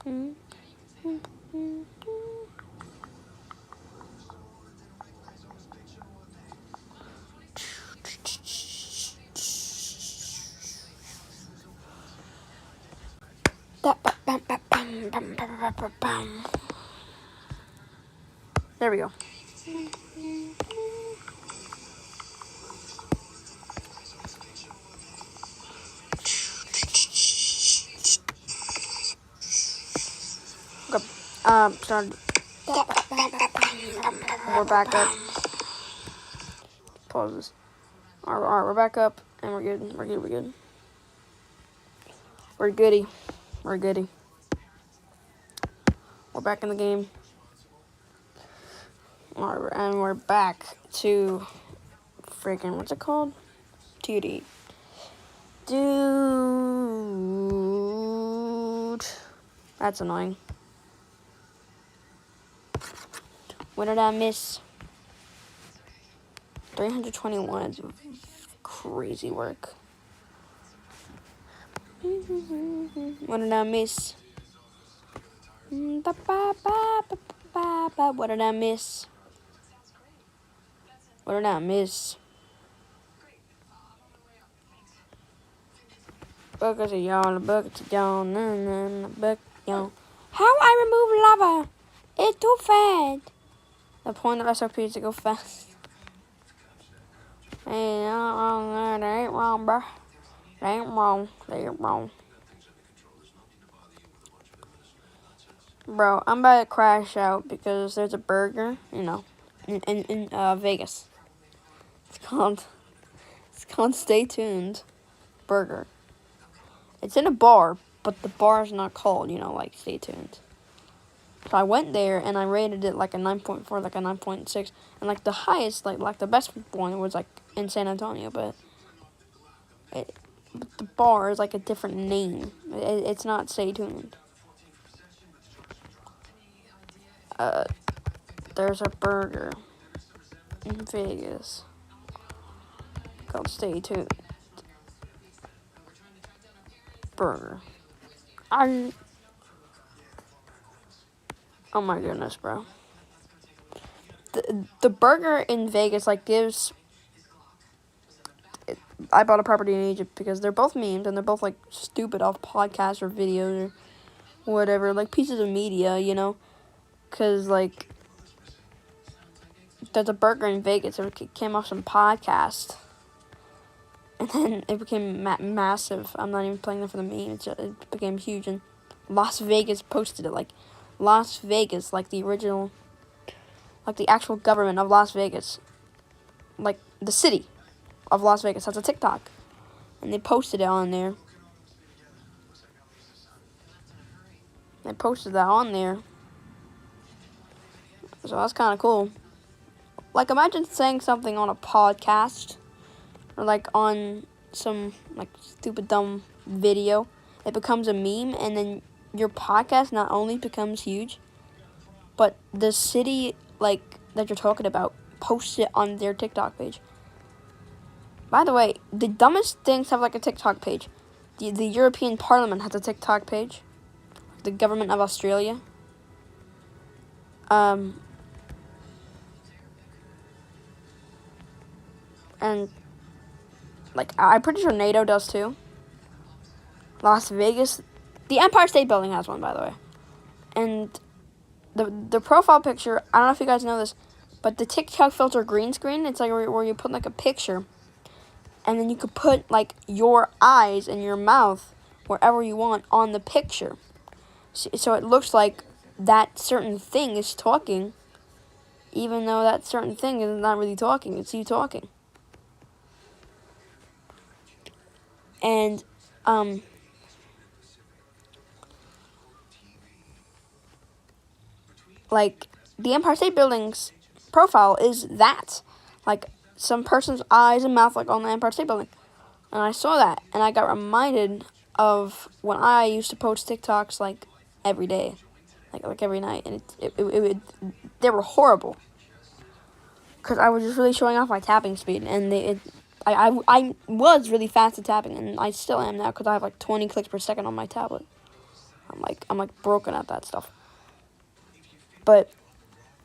There we go. Started. We're back up. Pause this. Alright, we're back up, and we're good. We're good. We're goody. We're back in the game. Alright, and we're back to freaking, what's it called? TD. Dude. That's annoying. What did I miss? 321 is crazy work. What did I miss? What did I miss? Buckets of y'all, buckets of y'all, bucket y'all. How I remove lava? It's too fast. The point of SOP is to go fast. Hey, that ain't wrong, bro. They ain't wrong. Bro, I'm about to crash out because there's a burger, in Vegas. It's called Stay Tuned Burger. It's in a bar, but the bar is not called, like Stay Tuned. So I went there and I rated it like a 9.4, like a 9.6, and like the highest, like the best one was like in San Antonio, but the bar is like a different name. It's not Stay Tuned. There's a burger in Vegas called Stay Tuned Burger. Oh my goodness, bro. The burger in Vegas gives. I bought a property in Egypt because they're both memes and they're both stupid off podcasts or videos or whatever, pieces of media, because there's a burger in Vegas. It came off some podcast, and then it became massive. I'm not even playing it for the meme. It became huge, and Las Vegas posted it. Las Vegas, the original, the actual government of Las Vegas, the city of Las Vegas has a TikTok, and they posted it on there. So that's kind of cool. Imagine saying something on a podcast or on some stupid dumb video. It becomes a meme, and then your podcast not only becomes huge, but the city that you're talking about posts it on their TikTok page. By the way, the dumbest things have a TikTok page. The European Parliament has a TikTok page. The government of Australia. And I'm pretty sure NATO does too. Las Vegas, the Empire State Building has one, by the way. And the profile picture, I don't know if you guys know this, but the TikTok filter green screen, it's where you put a picture, and then you could put your eyes and your mouth wherever you want on the picture. So it looks like that certain thing is talking, even though that certain thing is not really talking. It's you talking. And, the Empire State Building's profile is that. Some person's eyes and mouth, on the Empire State Building. And I saw that, and I got reminded of when I used to post TikToks, every day. Every night. And they were horrible. Because I was just really showing off my tapping speed, and I was really fast at tapping, and I still am now because I have 20 clicks per second on my tablet. I'm like broken at that stuff. But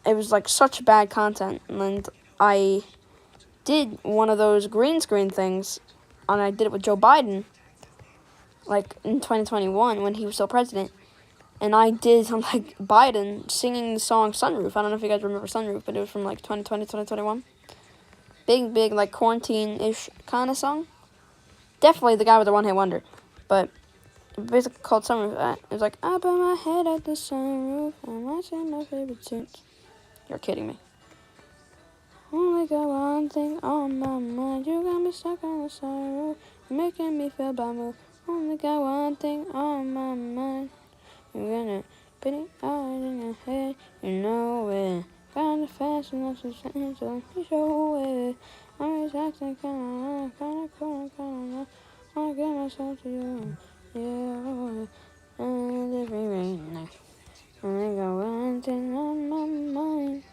it was like such bad content, and I did one of those green screen things, and I did it with Joe Biden, like in 2021 when he was still president. And I did like Biden singing the song Sunroof. I don't know if you guys remember Sunroof, but it was from like 2020, 2021. Big like quarantine-ish kind of song. Definitely the guy with the one-hit wonder. But basically called Sunroof. It was like, I put my head at the sunroof and watching my favorite tunes. You're kidding me. Only got one thing on my mind. You got me stuck on the sunroof. You're making me feel bad move. Only got one thing on my mind. You're gonna put it out in your head. You know it. Kinda fast enough to say so. You show it. I'm just acting kinda wanna get myself to you. Yeah. And every rain night. Only got one thing on my mind.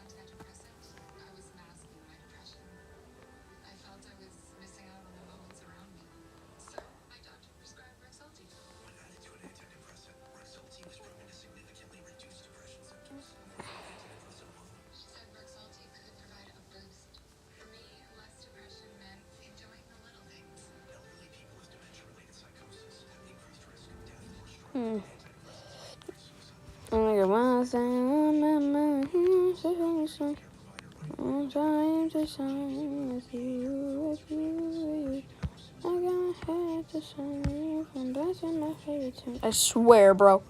Only got one thing on my mind. I'm trying to shine with you. I got my head to shine. I'm blasting my favorite tune. I swear, bro.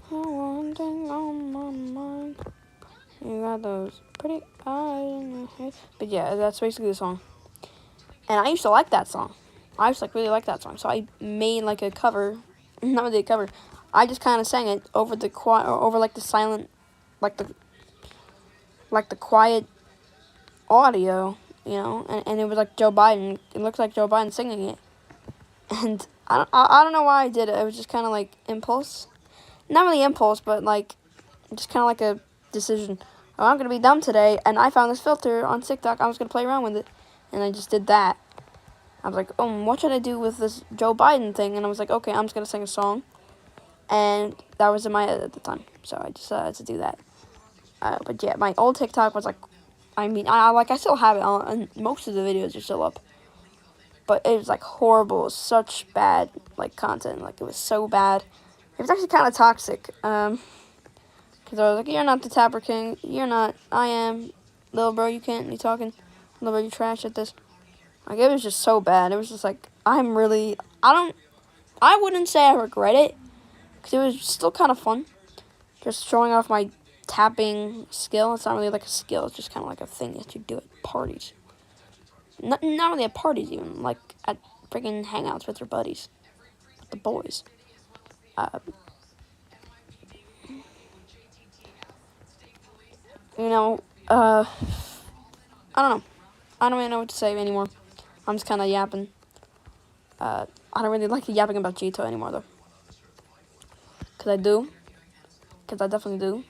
One thing on my mind. You got those pretty eyes in your head. But yeah, that's basically the song. And I used to like that song. I used to like really like that song. So I made like a cover. Not really a cover. I just kind of sang it over the over like the silent, like the quiet audio, you know. And it was like Joe Biden. It looked like Joe Biden singing it. And I don't know why I did it. It was just kind of like impulse. Not really impulse, but like just kind of like a decision. Oh, I'm going to be dumb today, and I found this filter on TikTok. I was going to play around with it, and I just did that. I was like, what should I do with this Joe Biden thing? And I was like, okay, I'm just going to sing a song. And that was in my head at the time, so I decided to do that. But yeah, my old TikTok was like, I still have it on, and most of the videos are still up. But it was like horrible. It was such bad like content. Like it was so bad. It was actually kind of toxic. Because I was like, you're not the Tapper King. You're not. I am. Little bro, you can't be talking. Little bro, you trash at this. Like, it was just so bad. It was just like, I wouldn't say I regret it. Because it was still kind of fun. Just showing off my tapping skill. It's not really like a skill. It's just kind of like a thing that you do at parties. Not really at parties even. Like, at freaking hangouts with your buddies. With the boys. You know, I don't know. I don't really know what to say anymore. I'm just kind of yapping. I don't really like yapping about Jito anymore, though. Because I do. Because I definitely do.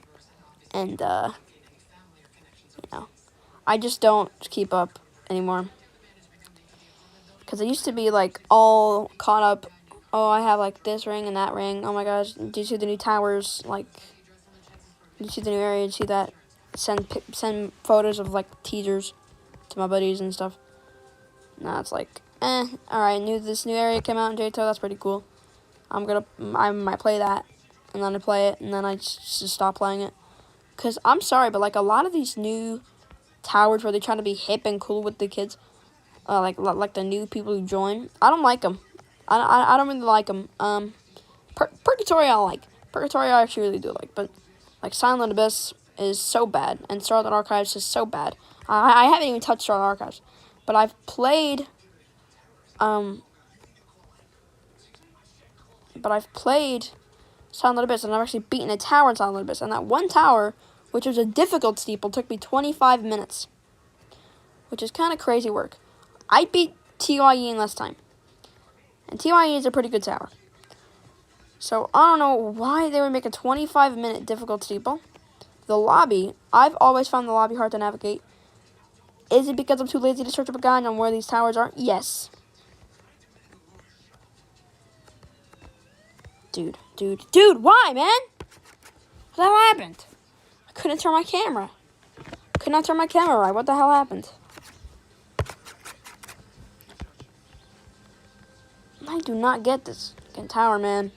And, you know, I just don't keep up anymore. Because I used to be, like, all caught up. Oh, I have, like, this ring and that ring. Oh, my gosh. Did you see the new towers? Like, did you see the new area? Did you see that? Send photos of, like, teasers to my buddies and stuff. Now it's like, alright, this new area came out in Jito. That's pretty cool. I might play that. And then I play it. And then I just stop playing it. Because I'm sorry, but, like, a lot of these new towers where they're trying to be hip and cool with the kids, like the new people who join, I don't like them. I don't really like them. Purgatory I like. Purgatory I actually really do like. But, like, Silent Abyss is so bad. And Starlit Archives is so bad. I haven't even touched Starlit Archives. But I've played Silent Abyss, and I've actually beaten a tower in Silent Abyss. And that one tower, which was a difficult steeple, took me 25 minutes. Which is kind of crazy work. I beat TYE in less time. And TYE is a pretty good tower. So I don't know why they would make a 25-minute difficulty people. The lobby, I've always found the lobby hard to navigate. Is it because I'm too lazy to search up a guide on where these towers are? Yes. Dude, why, man? What the hell happened? I couldn't turn my camera. Could not turn my camera right. What the hell happened? I do not get this fucking tower, man.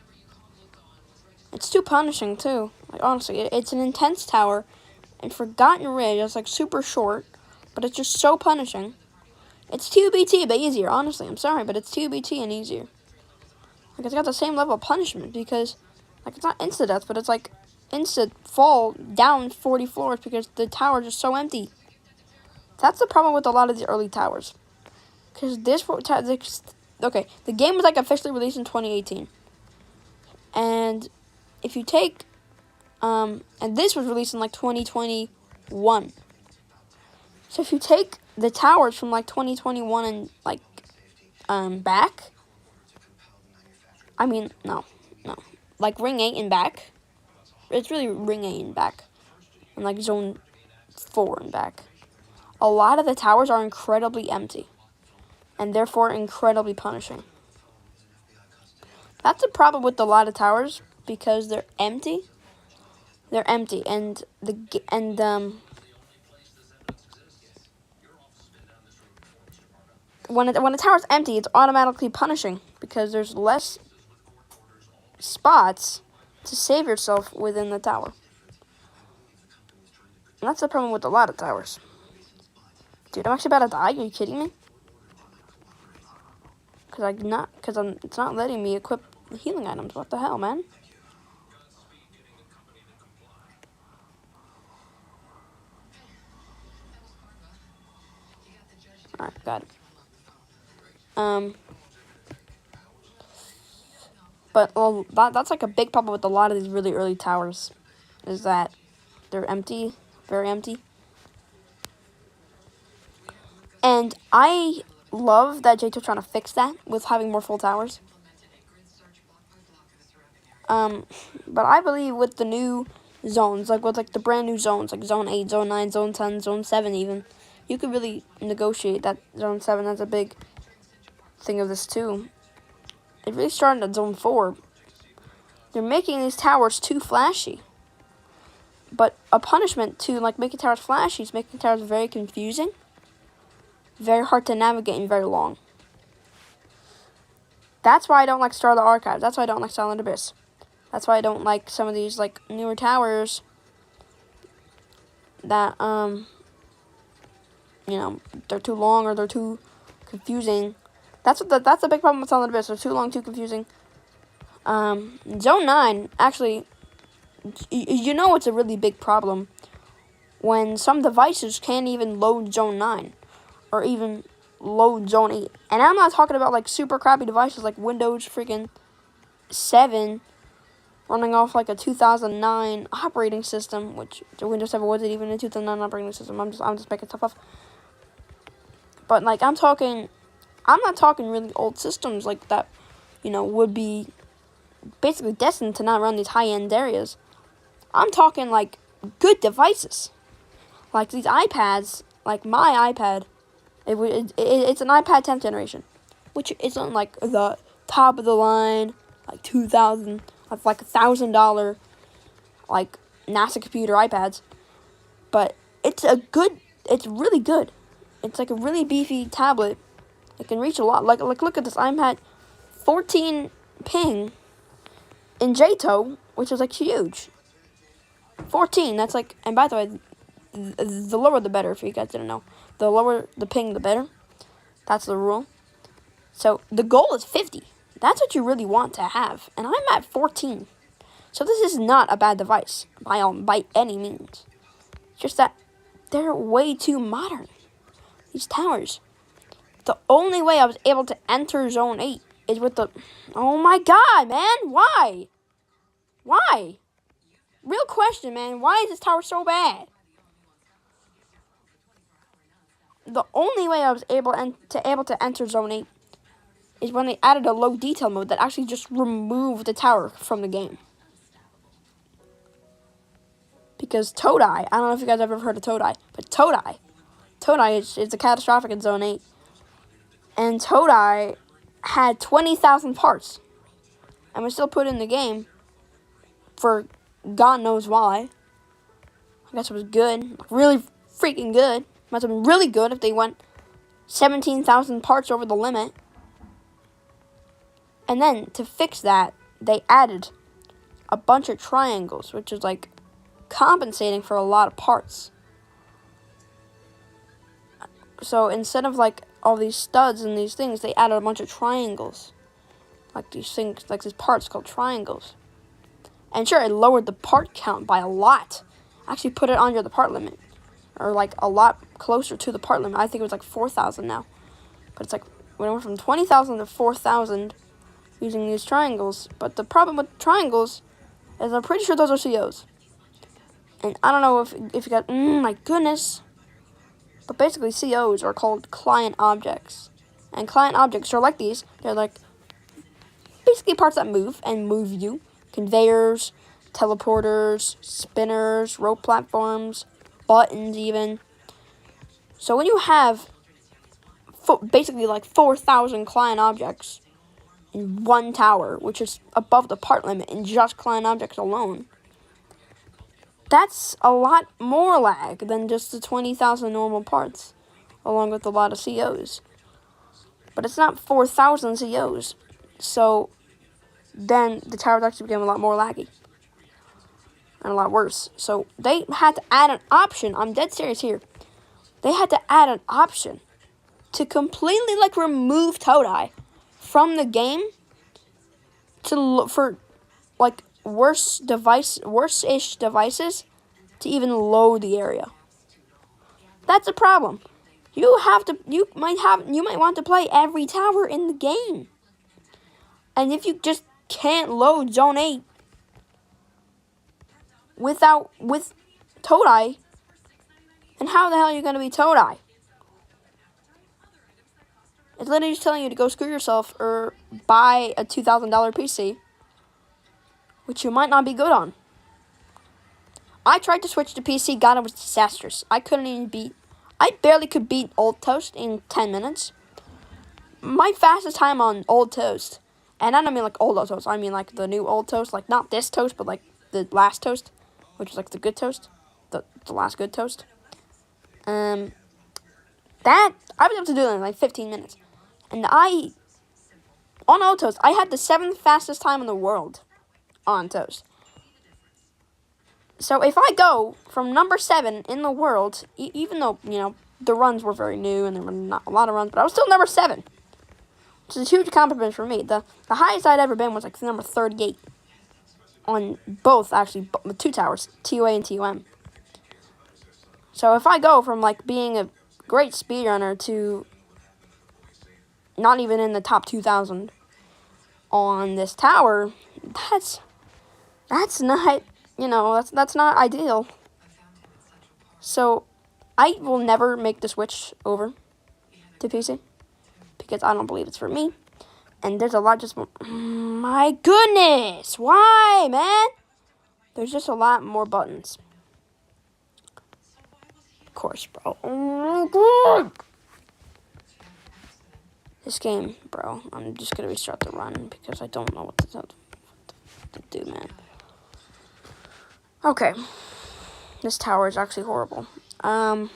It's too punishing, too. Like, honestly, it's an intense tower. And Forgotten Ridge is, like, super short. But it's just so punishing. It's 2BT, but easier, honestly. I'm sorry, but it's 2BT and easier. Like, it's got the same level of punishment because, like, it's not insta-death, but it's, like, insta-fall down 40 floors because the tower is just so empty. That's the problem with a lot of these early towers. Because okay, the game was, like, officially released in 2018. And if you take, and this was released in, like, 2021. So if you take the towers from, like, 2021 and, like, back, I mean, no. Like, Ring 8 and back. It's really Ring 8 and back. And, like, Zone 4 and back. A lot of the towers are incredibly empty. And, therefore, incredibly punishing. That's a problem with a lot of towers. Because they're empty. They're empty. And, when a tower's empty, it's automatically punishing. Because there's less spots to save yourself within the tower. And that's the problem with a lot of towers. Dude, I'm actually about to die. Are you kidding me? It's not letting me equip healing items. What the hell, man? Alright, got it. But that's like a big problem with a lot of these really early towers, is that they're empty, very empty. And I love that J2's trying to fix that with having more full towers. But I believe with the new zones, like with like the brand new zones, like Zone 8, Zone 9, Zone 10, Zone 7 even, you could really negotiate that Zone 7. That's a big thing of this too. It really started at Zone 4. They're making these towers too flashy. But a punishment to like making towers flashy is making towers very confusing, very hard to navigate, and very long. That's why I don't like Star of the Archives. That's why I don't like Silent Abyss. That's why I don't like some of these like newer towers that you know, they're too long or they're too confusing. That's the big problem with Silent Abyss. They're too long, too confusing. Zone 9, actually, you know it's a really big problem when some devices can't even load Zone 9 or even load Zone 8. And I'm not talking about like super crappy devices like Windows freaking 7 running off like a 2009 operating system, which the Windows 7 wasn't even a 2009 operating system. I'm just making stuff up. But like I'm not talking really old systems like that, you know, would be basically destined to not run these high-end areas. I'm talking like good devices. Like these iPads, like my iPad, it's an iPad 10th generation, which isn't like the top of the line, like 2000, like $1,000, like NASA computer iPads. But it's really good. It's like a really beefy tablet. It can reach a lot. Like look at this. I'm at 14 ping in JTOW, which is like huge. 14. That's like, and by the way, the lower the better. If you guys didn't know, the lower the ping, the better. That's the rule. So the goal is 50. That's what you really want to have, and I'm at 14. So this is not a bad device by any means. Just that they're way too modern. These towers. The only way I was able to enter Zone 8 is with the... Oh my god, man! Why? Why? Real question, man. Why is this tower so bad? The only way I was able to enter Zone 8 is when they added a low detail mode that actually just removed the tower from the game. Because Toadeye, I don't know if you guys ever heard of Toadeye, but Toadeye is a catastrophic in Zone 8. And Toadeye had 20,000 parts. And was still put in the game for God knows why. I guess it was good. Really freaking good. Must have been really good if they went 17,000 parts over the limit. And then, to fix that, they added a bunch of triangles, which is like compensating for a lot of parts. So instead of like all these studs and these things, they added a bunch of triangles. Like these things, like these parts called triangles. And sure, it lowered the part count by a lot. Actually put it under the part limit. Or like a lot closer to the part limit. I think it was like 4,000 now. But it's like, we went from 20,000 to 4,000 using these triangles. But the problem with triangles is I'm pretty sure those are COs. And I don't know if you got, my goodness. But basically COs are called client objects. And client objects are like these. They're like basically parts that move and move you. Conveyors, teleporters, spinners, rope platforms, buttons even. So when you have basically like 4,000 client objects in one tower, which is above the part limit in just client objects alone, that's a lot more lag than just the 20,000 normal parts, along with a lot of COs. But it's not 4,000 COs, so then the towers actually became a lot more laggy. And a lot worse. So they had to add an option, I'm dead serious here, they had to add an option to completely like remove Toadeye from the game to look for like worse-ish devices to even load the area. That's a problem. You might want to play every tower in the game. And if you just can't load Zone 8 with Toadeye, then how the hell are you going to be Toadeye? It's literally just telling you to go screw yourself or buy a $2,000 PC, which you might not be good on. I tried to switch to PC, God, it was disastrous. I barely could beat Old Toast in 10 minutes. My fastest time on Old Toast, and I don't mean like old Toast, I mean like the new Old Toast, like not this toast, but like the last toast, which is like the good toast, the last good toast. That, I was able to do it in like 15 minutes. And on Old Toast, I had the 7th fastest time in the world on Toast. So if I go from number 7 in the world, even though, the runs were very new and there were not a lot of runs, but I was still number 7. Which is a huge accomplishment for me. The highest I'd ever been was like number 38 on both, actually, the 2 towers, TOA and TOM. So if I go from like being a great speedrunner to not even in the top 2,000 on this tower, that's not, that's not ideal. So I will never make the switch over to PC because I don't believe it's for me. And there's a lot just, my goodness, why, man? There's just a lot more buttons. Of course, bro. Oh my god. This game, bro, I'm just going to restart the run because I don't know what to do, man. Okay. This tower is actually horrible. The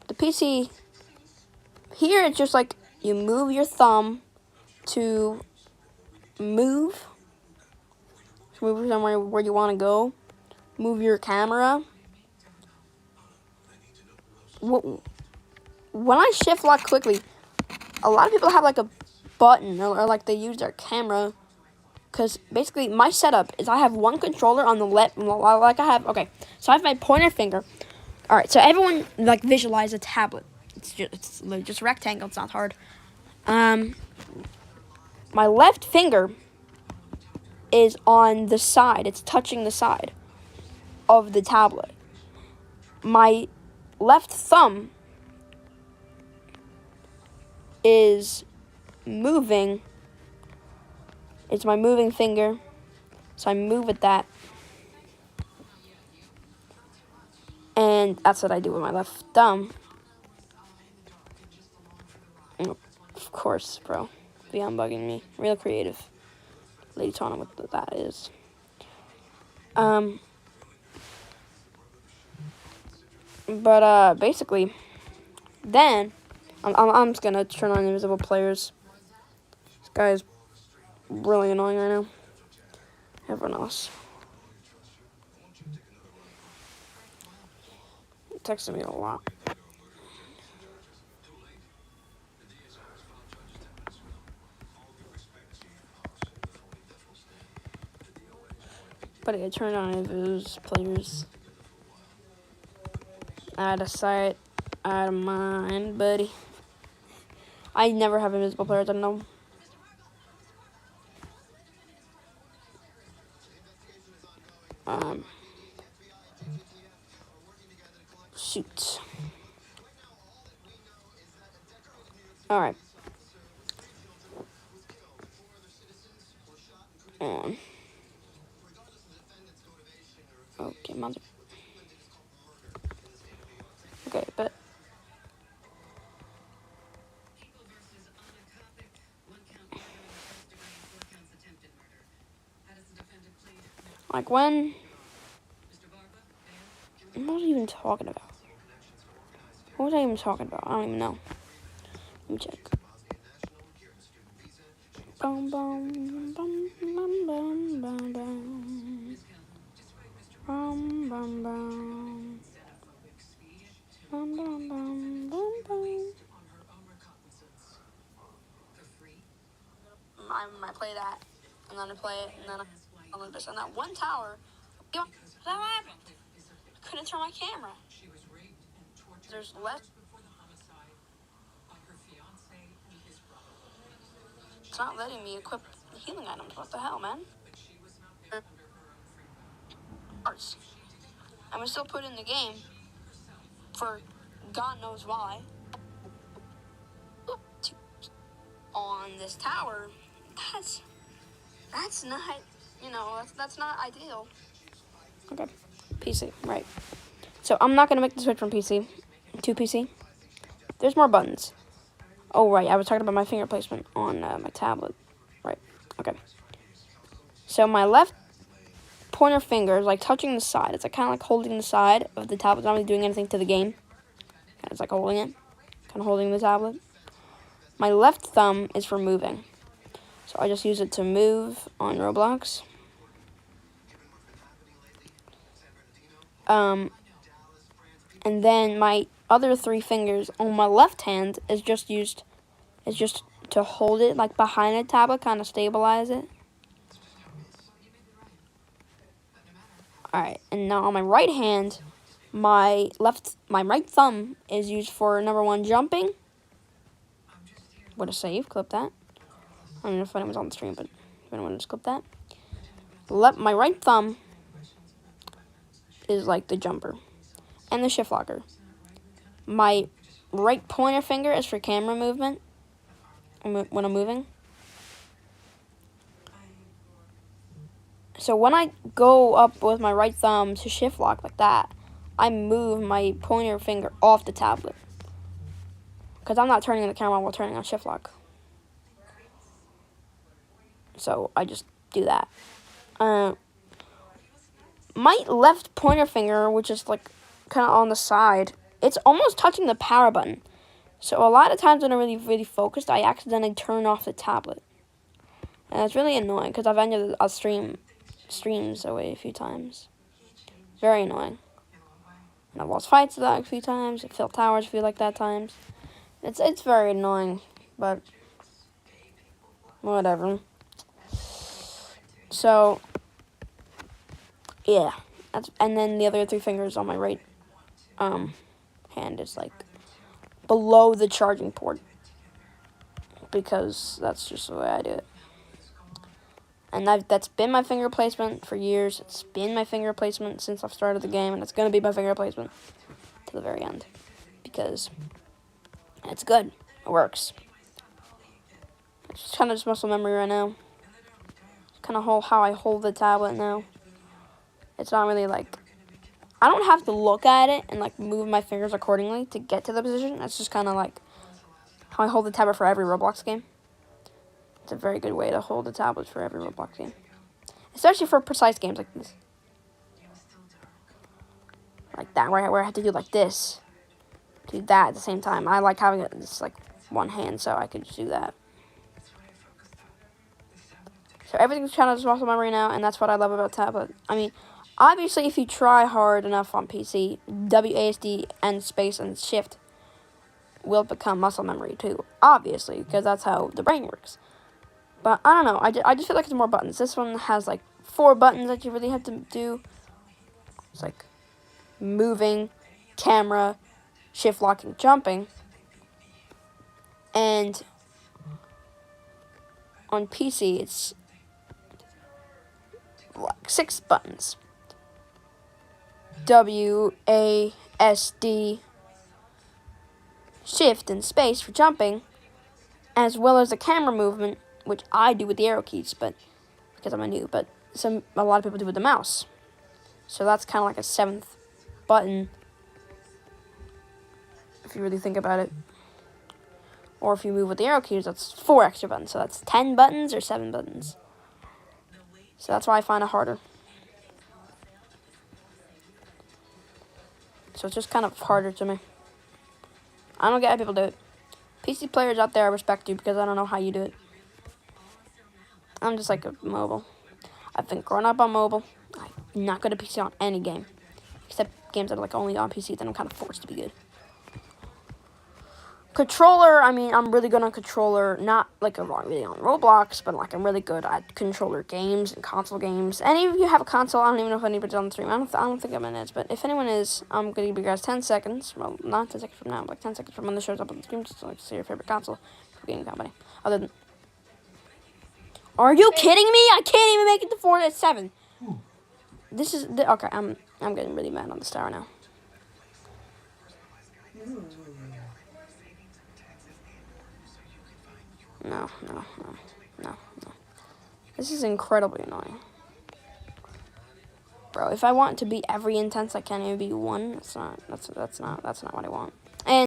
PC, here it's just like you move your thumb to move somewhere where you want to go. Move your camera. When I shift lock quickly, a lot of people have like a button or like they use their camera. Because basically my setup is I have one controller on the left, so I have my pointer finger. Alright, so everyone like visualize a tablet. It's just rectangle, it's not hard. My left finger is on the side, it's touching the side of the tablet. My left thumb is moving. It's my moving finger. So I move with that. And that's what I do with my left thumb. Of course, bro. Be unbugging me. Real creative. Lady Tana, what that is. But basically, then I'm just gonna turn on invisible players. This guy is really annoying right now. Everyone else texting me a lot. But I turned on invisible players. Out of sight, out of mind, buddy. I never have invisible players, I don't know. Shoot. Alright. Okay, mother. Okay, but like when what was I even talking about? What was I even talking about? I don't even know. Let me check. Bum, bum, bum, bum, bum, bum, bum. Bum, bum, bum. Bum, bum, bum, bum, bum. I might play that, and then I play it, and then I leave this. And that one tower, you know, that happened. I couldn't turn my camera. There's less. It's not letting me equip healing items. What the hell, man? I'm still put in the game for God knows why. On this tower, that's not, that's not ideal. Okay, PC, right. So I'm not gonna make the switch from PC to PC. There's more buttons. Oh, right, I was talking about my finger placement on my tablet. Right, okay. So my left pointer finger is like touching the side. It's like kind of like holding the side of the tablet. It's not really doing anything to the game. It's like holding it, kind of holding the tablet. My left thumb is for moving. So I just use it to move on Roblox. And then my other three fingers on my left hand is just to hold it like behind a tablet, kind of stabilize it. Alright, and now on my right hand, my right thumb is used for number one, jumping. What a save, clip that. I don't know if anyone's on the stream, but if anyone just clip that. My right thumb is like the jumper and the shift locker. My right pointer finger is for camera movement when I'm moving. So when I go up with my right thumb to shift lock like that, I move my pointer finger off the tablet. Because I'm not turning the camera while turning on shift lock. So I just do that. My left pointer finger, which is like kind of on the side, it's almost touching the power button. So a lot of times when I'm really focused, I accidentally turn off the tablet. And it's really annoying because I've ended a streams away a few times. Very annoying. And I've lost fights that a few times. I filled towers a few like that times. It's very annoying, but whatever. So yeah, and then the other three fingers on my right hand is like below the charging port because that's just the way I do it. And that's been my finger placement for years. It's been my finger placement since I've started the game, and it's going to be my finger placement to the very end because it's good. It works. It's kind of just muscle memory right now. Kind of how I hold the tablet now. It's not really like, I don't have to look at it and like move my fingers accordingly to get to the position. That's just kind of like how I hold the tablet for every Roblox game. It's a very good way to hold the tablet for every Roblox game. Especially for precise games like this. Like that, where I have to do like this. Do that at the same time. I like having it just like one hand so I could just do that. So everything's kind of just muscle memory now, and that's what I love about tablet. I mean, obviously if you try hard enough on PC, WASD and space and shift will become muscle memory too. Obviously, because that's how the brain works. But I don't know. I just feel like it's more buttons. This one has like 4 buttons that you really have to do. It's like moving, camera, shift, locking, jumping. And on PC, it's like 6 buttons. W, A, S, D, shift, and space for jumping, as well as the camera movement, which I do with the arrow keys, but because I'm a noob, but a lot of people do with the mouse. So that's kind of like a 7th button, if you really think about it. Or if you move with the arrow keys, that's 4 extra buttons. So that's 10 buttons or 7 buttons. So that's why I find it harder. So it's just kind of harder to me. I don't get how people do it. PC players out there, I respect you because I don't know how you do it. I'm just like a mobile. I've been growing up on mobile. I'm not good at PC on any game. Except games that are like only on PC, then I'm kind of forced to be good. Controller, I mean, I'm really good on controller. Not like really on Roblox, but like I'm really good at controller games and console games. Any of you have a console? I don't even know if anybody's on the stream. I don't think I'm in it, but if anyone is, I'm gonna give you guys 10 seconds. Well, not 10 seconds from now, but like 10 seconds from when this shows up on the stream, just to like see your favorite console for gaming company. Other than, are you kidding me? I can't even make it to 4 at 7. This is okay. I'm getting really mad on this tower now. No. This is incredibly annoying. Bro, if I want to be every intense I can, it would be 1. That's not what I want.